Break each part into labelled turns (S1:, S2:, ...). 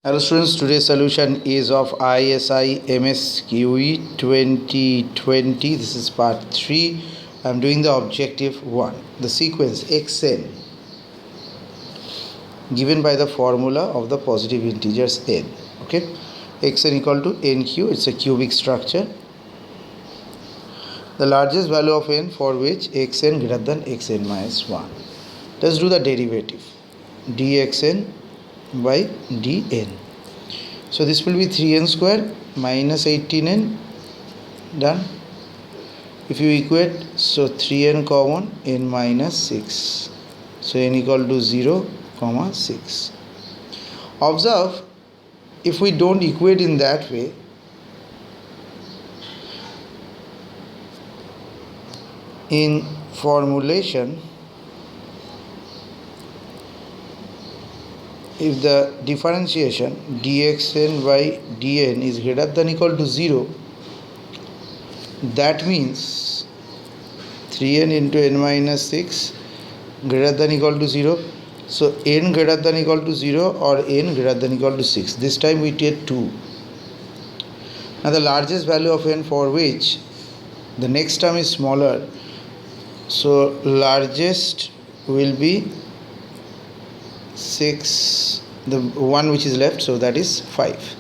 S1: Hello students, today's solution is of ISI MSQE 2020. This is part 3. I am doing the objective 1. The sequence xn given by the formula of the positive integers n. Okay, xn equal to nq, it's a cubic structure. The largest value of n for which xn greater than xn minus 1. Let's do the derivative. dxn by dn. So this will be 3n square minus 18n, done. If you equate, so 3n common, n minus 6. So n equal to 0, 6. Observe, if we don't equate in that way, in formulation, if the differentiation dxn by dn is greater than equal to 0, that means 3n into n minus 6 greater than equal to 0. So n greater than equal to 0 or n greater than equal to 6. This time we take 2. Now the largest value of n for which the next term is smaller, so largest will be 6, the one which is left, so that is 5.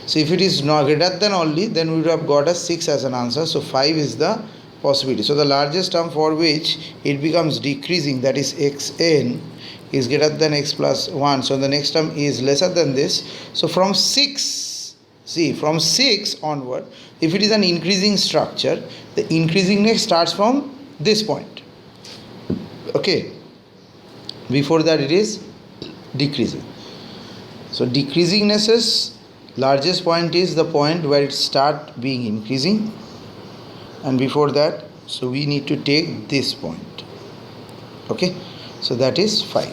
S1: So if it is not greater than only, then we would have got a 6 as an answer. So 5 is the possibility. So the largest term for which it becomes decreasing, that is xn is greater than x plus 1. So the next term is lesser than this. So from 6, see, from 6 onward, if it is an increasing structure, the increasingness starts from this point. Okay, before that it is decreasing. So decreasingness, largest point is the point where it start being increasing, and before that, so we need to take this point. Okay, so that is 5.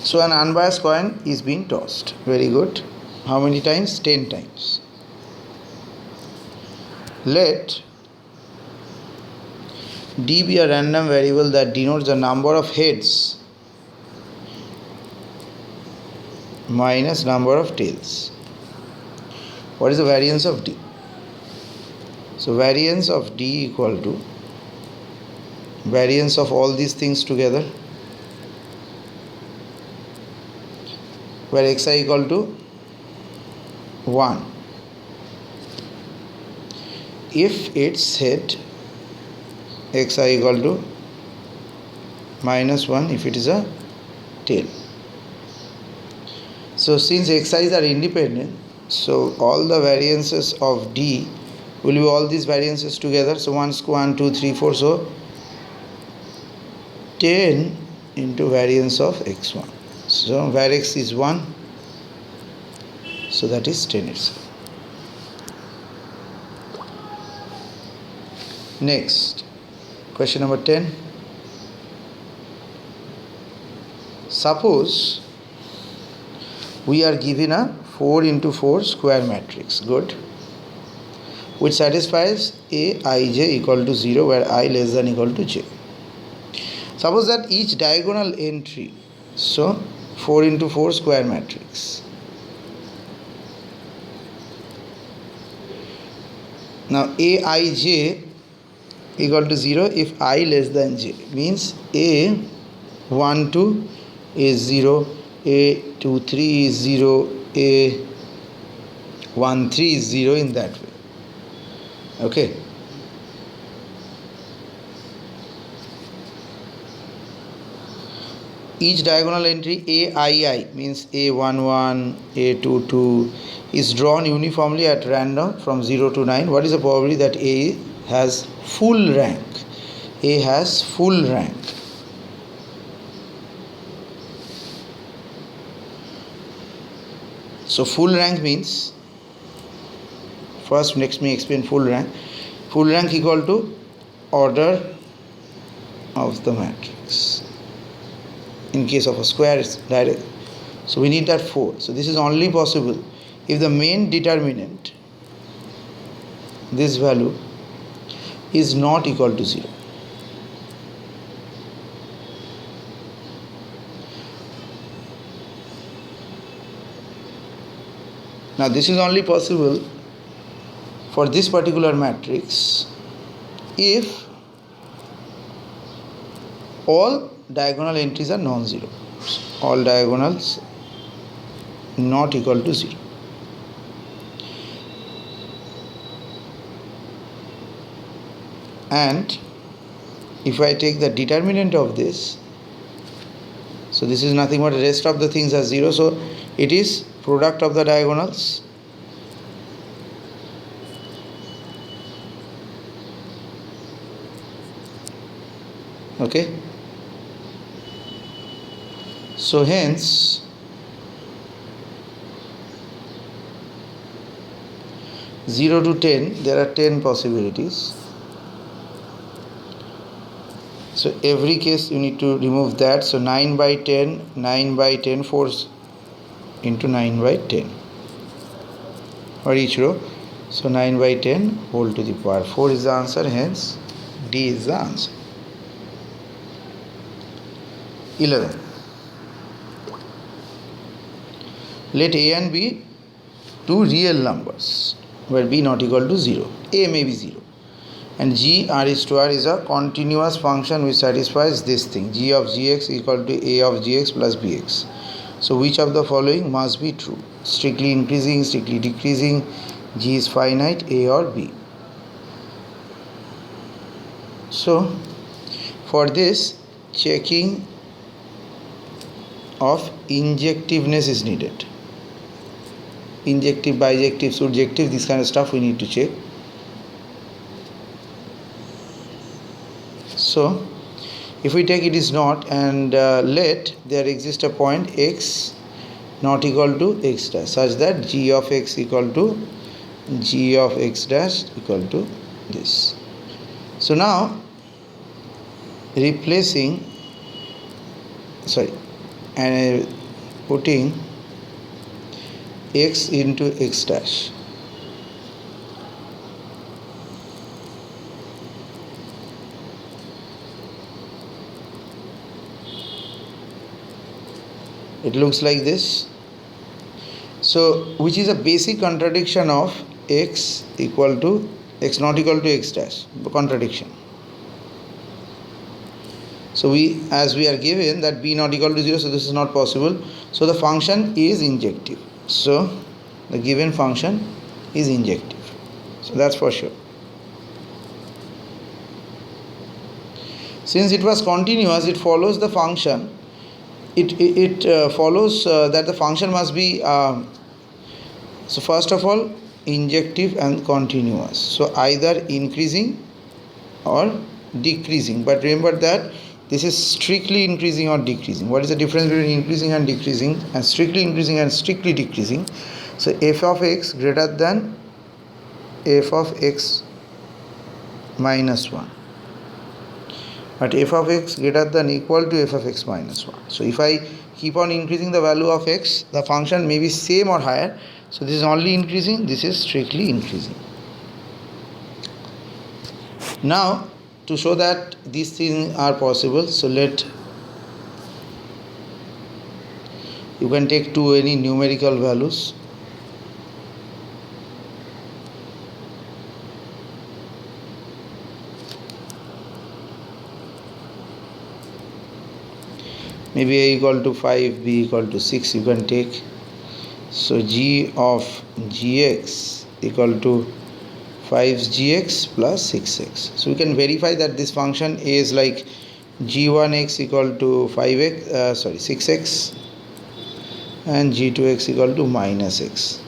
S1: So an unbiased coin is being tossed. Very good. How many times? 10 times. Let d be a random variable that denotes the number of heads minus number of tails. What is the variance of d? So variance of d equal to variance of all these things together, where xi equal to 1. If its head xi equal to minus 1 if it is a tail. So since xi's are independent, so all the variances of d will be all these variances together. So 1, 2, 3, 4. So 10 into variance of x1. So where x is 1, so that is 10 itself. Next, question number 10. Suppose we are given a 4 into 4 square matrix, good, which satisfies aij equal to 0 where I less than equal to j. Suppose that each diagonal entry, so 4 into 4 square matrix. Now aij equal to 0 if I less than j, means a12 is 0, a23 is 0, a13 is 0, in that way. Okay. Each diagonal entry aii means a11, a22 is drawn uniformly at random from 0 to 9. What is the probability that a has full rank? A has full rank. So full rank means, first let me explain full rank. Full rank equal to order of the matrix. In case of a square, it's direct. So we need that 4. So this is only possible if the main determinant, this value, is not equal to 0. Now this is only possible for this particular matrix if all diagonal entries are non-zero, all diagonals not equal to 0. And if I take the determinant of this, so this is nothing but the rest of the things are 0, so it is product of the diagonals okay. So hence zero to 10 there are 10 possibilities. So every case you need to remove that. So 9 by 10, 9 by 10, 4 into 9 by 10 for each row. So 9 by 10 whole to the power 4 is the answer, hence D is the answer. 11. Let A and B two real numbers where B not equal to 0. A may be 0. And G R is to R is a continuous function which satisfies this thing. G of Gx equal to A of Gx plus Bx. So which of the following must be true? Strictly increasing, strictly decreasing, G is finite, A or B. So for this, checking of injectiveness is needed. Injective, bijective, surjective, this kind of stuff we need to check. So if we take it is not, and let there exist a point x not equal to x dash such that g of x equal to g of x dash equal to this. So now replacing and putting x into x dash, it looks like this. So which is a basic contradiction of x equal to x not equal to x dash, contradiction. So as we are given that b not equal to 0, so this is not possible. So the function is injective. So the given function is injective. So that's for sure. Since it was continuous, it follows the function. It follows that the function must be so first of all injective and continuous. So either increasing or decreasing. But remember that this is strictly increasing or decreasing. What is the difference between increasing and decreasing, and strictly increasing and strictly decreasing? So f of x greater than f of x minus 1, but f of x greater than equal to f of x minus 1. So if I keep on increasing the value of x, the function may be same or higher. So this is only increasing, this is strictly increasing. Now to show that these things are possible, so you can take any numerical values. Maybe a equal to 5, b equal to 6 you can take. So g of gx equal to 5gx plus 6x. So we can verify that this function is like g1x equal to 6x and g2x equal to minus x.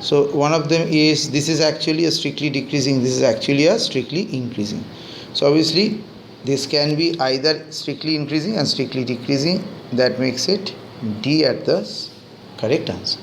S1: So one of them is, this is actually a strictly decreasing, this is actually a strictly increasing. So obviously this can be either strictly increasing and strictly decreasing. That makes it D at the correct answer.